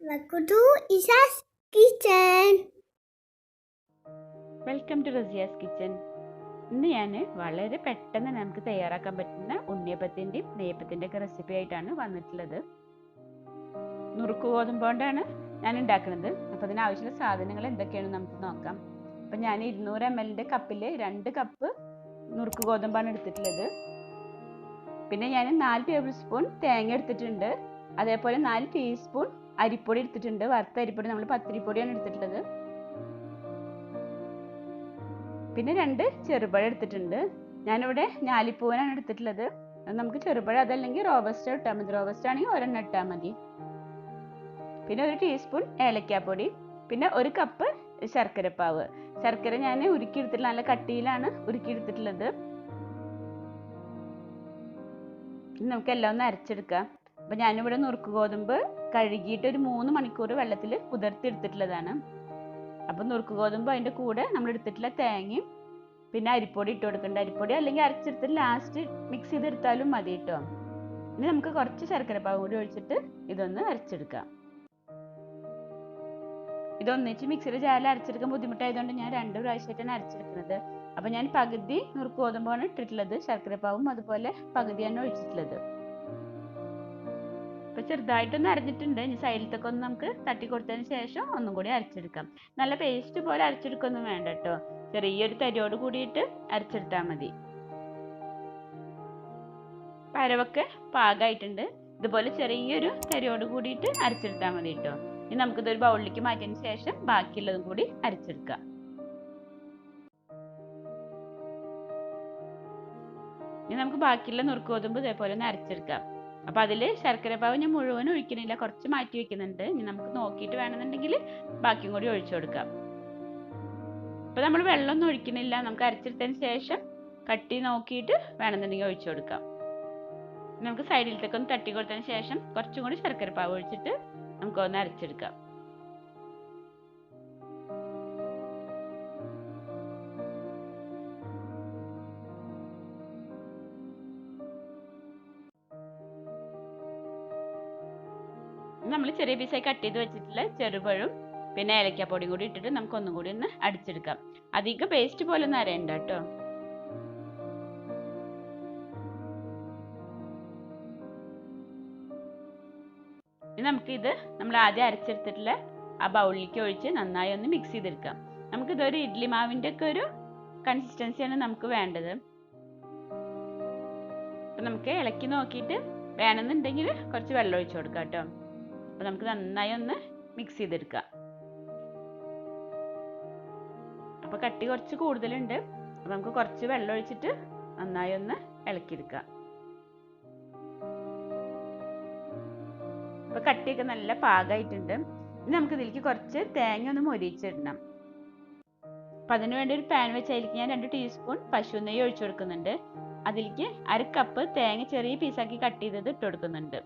Welcome to Isha's Kitchen. Welcome to Raziya's kitchen. ഇന്ന് ഞാൻ വളരെ പെട്ടെന്ന് നമുക്ക് തയ്യാറാക്കാൻ പറ്റുന്ന ഉണ്ണിയപ്പത്തിൻ്റെയും നെയ്യപ്പത്തിൻ്റെ ഒക്കെ റെസിപ്പി ആയിട്ടാണ് വന്നിട്ടുള്ളത്. നുറുക്ക് ഗോതമ്പ് കൊണ്ടാണ് ഞാൻ ഉണ്ടാക്കുന്നത്. അപ്പോൾ അതിനാവശ്യമുള്ള സാധനങ്ങൾ എന്തൊക്കെയാണെന്ന് നമുക്ക് നോക്കാം. അപ്പോൾ ഞാൻ 200 ml കപ്പിൽ 2 കപ്പ് നുറുക്ക് ഗോതമ്പാണ് എടുത്തിട്ടുള്ളത്. പിന്നെ ഞാൻ 4 ടേബിൾ സ്പൂൺ തേങ്ങ എടുത്തിട്ടുണ്ട്. അതേപോലെ 4 ടീസ്പൂൺ അരിപ്പൊടി എടുത്തിട്ടുണ്ട്. വറുത്ത അരിപ്പൊടി, നമ്മൾ പത്തിരിപ്പൊടിയാണ് എടുത്തിട്ടുള്ളത്. പിന്നെ 2 ചെറുപഴം എടുത്തിട്ടുണ്ട്. ഞാനിവിടെ ഞാലിപ്പൂവനാണ് എടുത്തിട്ടുള്ളത്. നമുക്ക് ചെറുപഴം അതല്ലെങ്കിൽ റോബസ്റ്റ ഇട്ടാൽ മതി. റോബസ്റ്റ ആണെങ്കിൽ ഒരെണ്ണം ഇട്ടാൽ മതി. പിന്നെ 1 ടീസ്പൂൺ ഏലക്കാപ്പൊടി, പിന്നെ 1 കപ്പ് ശർക്കരപ്പാവ്. ശർക്കര ഞാൻ ഉരുക്കിയെടുത്തിട്ടുള്ള നല്ല കട്ടിയിലാണ് ഉരുക്കിയെടുത്തിട്ടുള്ളത്. നമുക്ക് എല്ലാം ഒന്ന് അരച്ചെടുക്കാം. അപ്പം ഞാനിവിടെ നുറുക്ക് ഗോതമ്പ് കഴുകിയിട്ട് ഒരു 3 മണിക്കൂർ വെള്ളത്തിൽ കുതിർത്തി എടുത്തിട്ടുള്ളതാണ്. അപ്പം നുറുക്ക് ഗോതമ്പ് അതിൻ്റെ കൂടെ നമ്മൾ എടുത്തിട്ടുള്ള തേങ്ങയും പിന്നെ അരിപ്പൊടി ഇട്ട് കൊടുക്കേണ്ട. അരിപ്പൊടി അല്ലെങ്കിൽ അരച്ചെടുത്തിട്ട് ലാസ്റ്റ് മിക്സ് ചെയ്തെടുത്താലും മതി കേട്ടോ. ഇനി നമുക്ക് കുറച്ച് ശർക്കരപ്പാവ് കൂടി ഒഴിച്ചിട്ട് ഇതൊന്ന് അരച്ചെടുക്കാം. ഇതൊന്നിച്ച് മിക്സിയുടെ ജാറിൽ അരച്ചെടുക്കാൻ ബുദ്ധിമുട്ടായതുകൊണ്ട് ഞാൻ 2 പ്രാവശ്യമായിട്ടാണ് അരച്ചെടുക്കുന്നത്. അപ്പം ഞാൻ പകുതി നുറുക്ക് ഗോതമ്പാണ് ഇട്ടിട്ടുള്ളത്. ശർക്കരപ്പാവും അതുപോലെ പകുതിയാണ് ഒഴിച്ചിട്ടുള്ളത്. അപ്പോൾ ചെറുതായിട്ടൊന്ന് അരഞ്ഞിട്ടുണ്ട്. ഇനി സൈഡിലത്തൊക്കെ ഒന്ന് നമുക്ക് തട്ടി കൊടുത്തതിന് ശേഷം ഒന്നും കൂടി അരച്ചെടുക്കാം. നല്ല പേസ്റ്റ് പോലെ അരച്ചെടുക്കൊന്നും വേണ്ട കേട്ടോ. ചെറിയൊരു തരിയോട് കൂടിയിട്ട് അരച്ചെടുത്താൽ മതി. പരവൊക്കെ പാകമായിട്ടുണ്ട്. ഇതുപോലെ ചെറിയൊരു തരിയോട് കൂടിയിട്ട് അരച്ചെടുത്താൽ മതി കേട്ടോ. ഇനി നമുക്കിതൊരു ബൗളിലേക്ക് മാറ്റിയതിന് ശേഷം ബാക്കിയുള്ളതും കൂടി അരച്ചെടുക്കാം. ഇനി നമുക്ക് ബാക്കിയുള്ള നുറുക്ക് ഗോതമ്പ് ഇതേപോലെ ഒന്ന് അരച്ചെടുക്കാം. അപ്പം അതിൽ ശർക്കരപ്പാവ് ഞാൻ മുഴുവൻ ഒഴിക്കുന്നില്ല, കുറച്ച് മാറ്റി വെക്കുന്നുണ്ട്. ഇനി നമുക്ക് നോക്കിയിട്ട് വേണമെന്നുണ്ടെങ്കിൽ ബാക്കിയും കൂടി ഒഴിച്ചു കൊടുക്കാം. ഇപ്പം നമ്മൾ വെള്ളമൊന്നും ഒഴിക്കുന്നില്ല. നമുക്ക് അരച്ചെടുത്തതിന് ശേഷം കട്ടി നോക്കിയിട്ട് വേണമെന്നുണ്ടെങ്കിൽ ഒഴിച്ചു കൊടുക്കാം. നമുക്ക് സൈഡിലത്തേക്ക് ഒന്ന് തട്ടി കൊടുത്തതിന് ശേഷം കുറച്ചും കൂടി ശർക്കരപ്പാവ് ഒഴിച്ചിട്ട് നമുക്കൊന്ന് അരച്ചെടുക്കാം. നമ്മൾ ചെറിയ പീസായി കട്ട് ചെയ്ത് വെച്ചിട്ടുള്ള ചെറുപഴവും പിന്നെ ഏലക്കാപ്പൊടിയും കൂടി ഇട്ടിട്ട് നമുക്ക് ഒന്നും കൂടി ഒന്ന് അടിച്ചെടുക്കാം. അധികം പേസ്റ്റ് പോലെ ഒന്നും അരയണ്ട കേട്ടോ. ഇനി നമുക്കിത് നമ്മൾ ആദ്യം അരച്ചെടുത്തിട്ടുള്ള ആ ബൗളിലേക്ക് ഒഴിച്ച് നന്നായി ഒന്ന് മിക്സ് ചെയ്തെടുക്കാം. നമുക്കിതൊരു ഇഡ്ലി മാവിൻ്റെ ഒക്കെ ഒരു കൺസിസ്റ്റൻസിയാണ് നമുക്ക് വേണ്ടത്. അപ്പം നമുക്ക് ഇളക്കി നോക്കിയിട്ട് വേണമെന്നുണ്ടെങ്കിൽ കുറച്ച് വെള്ളം ഒഴിച്ചു കൊടുക്കാം കേട്ടോ. അപ്പോൾ നമുക്ക് നന്നായി ഒന്ന് മിക്സ് ചെയ്തെടുക്കാം. അപ്പോൾ കട്ടി കുറച്ച് കൂടുതലുണ്ട്. അപ്പോൾ നമുക്ക് കുറച്ച് വെള്ളം ഒഴിച്ചിട്ട് നന്നായി ഒന്ന് ഇളക്കിയെടുക്കാം. അപ്പോൾ കട്ടിയൊക്കെ നല്ല പാകമായിട്ടുണ്ട്. ഇനി നമുക്ക് ഇതിലേക്ക് കുറച്ച് തേങ്ങ ഒന്ന് മൊരിയിച്ചിടണം. അപ്പം അതിന് വേണ്ടി ഒരു പാൻ വെച്ച് അതിലേക്ക് ഞാൻ 2 ടീസ്പൂൺ പശു നെയ്യ് ഒഴിച്ചു കൊടുക്കുന്നുണ്ട്. അതിലേക്ക് 1/2 കപ്പ് തേങ്ങ ചെറിയ പീസാക്കി കട്ട് ചെയ്തത് ഇട്ട് കൊടുക്കുന്നുണ്ട്.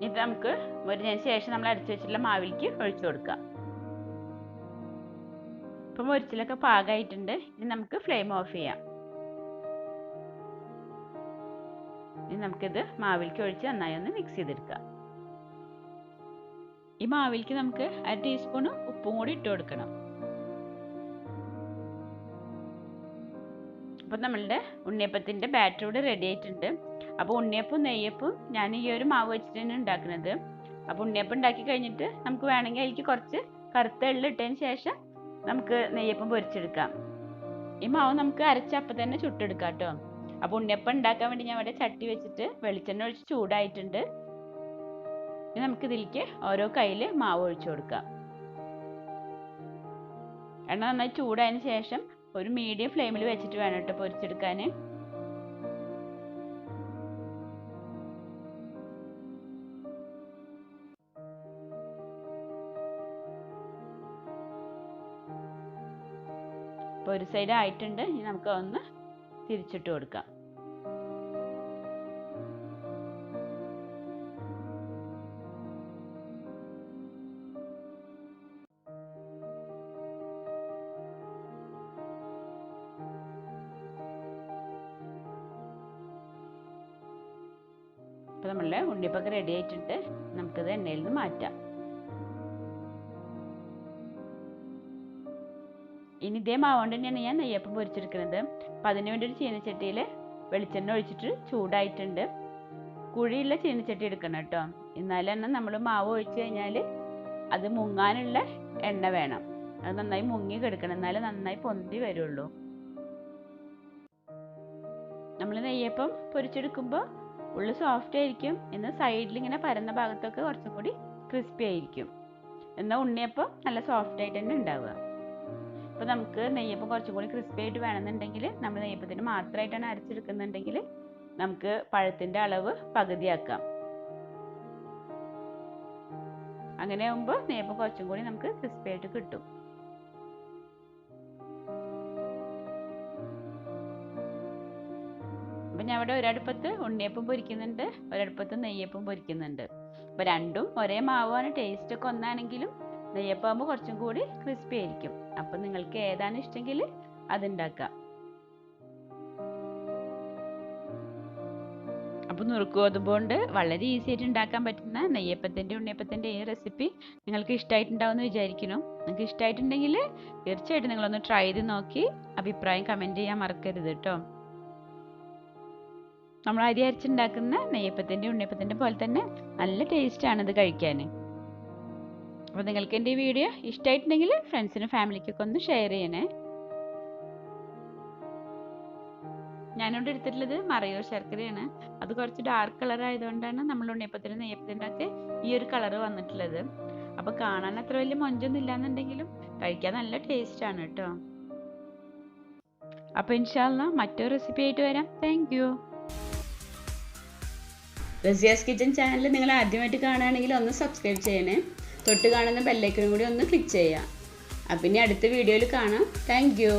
ഇത് നമുക്ക് മൊരിഞ്ഞതിന് ശേഷം നമ്മൾ അരച്ച് വെച്ചിട്ടുള്ള മാവിലേക്ക് ഒഴിച്ചു കൊടുക്കാം. ഇപ്പം മൊരിച്ചിലൊക്കെ പാകമായിട്ടുണ്ട്. ഇനി നമുക്ക് ഫ്ലെയിം ഓഫ് ചെയ്യാം. ഇനി നമുക്കിത് മാവിലേക്ക് ഒഴിച്ച് നന്നായി ഒന്ന് മിക്സ് ചെയ്തെടുക്കാം. ഈ മാവിലേക്ക് നമുക്ക് 1/2 ടീസ്പൂൺ ഉപ്പും കൂടി ഇട്ട് കൊടുക്കണം. അപ്പം നമ്മളുടെ ഉണ്ണിയപ്പത്തിൻ്റെ ബാറ്റർ ഇവിടെ റെഡി ആയിട്ടുണ്ട്. അപ്പോൾ ഉണ്ണിയപ്പം നെയ്യപ്പം ഞാൻ ഈ ഒരു മാവ് വെച്ചിട്ടാണ് ഉണ്ടാക്കുന്നത്. അപ്പോൾ ഉണ്ണിയപ്പം ഉണ്ടാക്കി കഴിഞ്ഞിട്ട് നമുക്ക് വേണമെങ്കിൽ അതിലേക്ക് കുറച്ച് കറുത്ത എള്ള് ഇട്ടതിന് ശേഷം നമുക്ക് നെയ്യപ്പം പൊരിച്ചെടുക്കാം. ഈ മാവ് നമുക്ക് അരച്ചപ്പം തന്നെ ചുട്ടെടുക്കാം കേട്ടോ. അപ്പോൾ ഉണ്ണിയപ്പം ഉണ്ടാക്കാൻ വേണ്ടി ഞാൻ ഇവിടെ ചട്ടി വെച്ചിട്ട് വെളിച്ചെണ്ണ ഒഴിച്ച് ചൂടായിട്ടുണ്ട്. ഇനി നമുക്കിതിലേക്ക് ഓരോ കയ്യിൽ മാവ് ഒഴിച്ചു കൊടുക്കാം. എണ്ണ നന്നായി ചൂടായതിന് ശേഷം ഒരു മീഡിയം ഫ്ലെയിമിൽ വെച്ചിട്ട് വേണം കേട്ടോ പൊരിച്ചെടുക്കാൻ. ഇപ്പോൾ ഒരു സൈഡ് ആയിട്ടുണ്ട്. ഇനി നമുക്ക് ഒന്ന് തിരിച്ചിട്ട് കൊടുക്കാം. അപ്പോൾ നമ്മളുടെ ഉണ്ണിയപ്പൊക്കെ റെഡി ആയിട്ടുണ്ട്. നമുക്കത് എണ്ണയിൽ നിന്ന് മാറ്റാം. ഇനി ഇതേ മാവുകൊണ്ട് തന്നെയാണ് ഞാൻ നെയ്യപ്പം പൊരിച്ചെടുക്കുന്നത്. അപ്പം അതിന് വേണ്ടി ഒരു ചീനച്ചട്ടിയിൽ വെളിച്ചെണ്ണ ഒഴിച്ചിട്ട് ചൂടായിട്ടുണ്ട്. കുഴിയുള്ള ചീനച്ചട്ടി എടുക്കണം കേട്ടോ. എന്നാലും തന്നെ നമ്മൾ മാവ് ഒഴിച്ച് കഴിഞ്ഞാൽ അത് മുങ്ങാനുള്ള എണ്ണ വേണം. അത് നന്നായി മുങ്ങി കിടക്കണം, എന്നാലും നന്നായി പൊന്തി വരുള്ളൂ. നമ്മൾ നെയ്യപ്പം പൊരിച്ചെടുക്കുമ്പോൾ ഉള്ളു സോഫ്റ്റ് ആയിരിക്കും, എന്നാൽ സൈഡിൽ ഇങ്ങനെ പരന്ന ഭാഗത്തൊക്കെ കുറച്ചും കൂടി ക്രിസ്പി ആയിരിക്കും. എന്നാൽ ഉണ്ണിയപ്പം നല്ല സോഫ്റ്റ് ആയിട്ട് തന്നെ ഉണ്ടാവുക. അപ്പോൾ നമുക്ക് നെയ്യപ്പം കുറച്ചും കൂടി ക്രിസ്പി ആയിട്ട് വേണമെന്നുണ്ടെങ്കിൽ, നമ്മൾ നെയ്യപ്പത്തിന് മാത്രമായിട്ടാണ് അരച്ചെടുക്കുന്നുണ്ടെങ്കിൽ നമുക്ക് പഴത്തിൻ്റെ അളവ് പകുതിയാക്കാം. അങ്ങനെ ആകുമ്പോൾ നെയ്യപ്പം കുറച്ചും കൂടി നമുക്ക് ക്രിസ്പി ആയിട്ട് കിട്ടും. അപ്പം ഞാൻ ഇവിടെ ഒരടുപ്പത്ത് ഉണ്ണിയപ്പം പൊരിക്കുന്നുണ്ട്, ഒരടുപ്പത്ത് നെയ്യപ്പം പൊരിക്കുന്നുണ്ട്. അപ്പോൾ രണ്ടും ഒരേ മാവാണ്, ടേസ്റ്റൊക്കെ ഒന്നാണെങ്കിലും നെയ്യപ്പം ആകുമ്പോൾ കുറച്ചും കൂടി ക്രിസ്പി ആയിരിക്കും. അപ്പം നിങ്ങൾക്ക് ഏതാണ് ഇഷ്ടമെങ്കിൽ അതുണ്ടാക്കാം. അപ്പോൾ നുറുക്ക് ഗോതമ്പ് കൊണ്ട് വളരെ ഈസി ആയിട്ട് ഉണ്ടാക്കാൻ പറ്റുന്ന നെയ്യപ്പത്തിൻ്റെ ഉണ്ണിയപ്പത്തിൻ്റെ ഈ റെസിപ്പി നിങ്ങൾക്ക് ഇഷ്ടമായിട്ടുണ്ടാവുമെന്ന് വിചാരിക്കുന്നു. നിങ്ങൾക്ക് ഇഷ്ടമായിട്ടുണ്ടെങ്കിൽ തീർച്ചയായിട്ടും നിങ്ങളൊന്ന് ട്രൈ ചെയ്ത് നോക്കി അഭിപ്രായം കമൻറ്റ് ചെയ്യാൻ മറക്കരുത് കേട്ടോ. നമ്മൾ അരി അരച്ചുണ്ടാക്കുന്ന നെയ്യപ്പത്തിൻ്റെ ഉണ്ണിയപ്പത്തിൻ്റെ പോലെ തന്നെ നല്ല ടേസ്റ്റാണ് ഇത് കഴിക്കാൻ. അപ്പോൾ നിങ്ങൾക്ക് എൻ്റെ ഈ വീഡിയോ ഇഷ്ടമായിട്ടുണ്ടെങ്കിൽ ഫ്രണ്ട്സിനും ഫാമിലിക്കൊക്കെ ഒന്ന് ഷെയർ ചെയ്യണേ. ഞാനിവിടെ എടുത്തിട്ടുള്ളത് മറയൂർ ശർക്കരയാണ്. അത് കുറച്ച് ഡാർക്ക് കളർ ആയതുകൊണ്ടാണ് നമ്മൾ ഉണ്ണിയപ്പത്തിൻ്റെ നെയ്യപ്പത്തിൻ്റെ ഒക്കെ ഈ ഒരു കളറ് വന്നിട്ടുള്ളത്. അപ്പോൾ കാണാൻ അത്ര വലിയ മൊഞ്ചൊന്നും ഇല്ലാന്നുണ്ടെങ്കിലും കഴിക്കാൻ നല്ല ടേസ്റ്റാണ് കേട്ടോ. അപ്പോൾ ഇൻഷാല്ലാ മറ്റൊരു റെസിപ്പി ആയിട്ട് വരാം. Thank you. Razia's kitchen channel നിങ്ങൾ ആദ്യമായിട്ട് കാണുകയാണെങ്കിൽ ഒന്ന് സബ്സ്ക്രൈബ് ചെയ്യണേ. തൊട്ട് കാണുന്ന ബെല്ലൈക്കനും കൂടി ഒന്ന് ക്ലിക്ക് ചെയ്യാം. അപ്പം ഇനി അടുത്ത വീഡിയോയിൽ കാണാം. Thank you.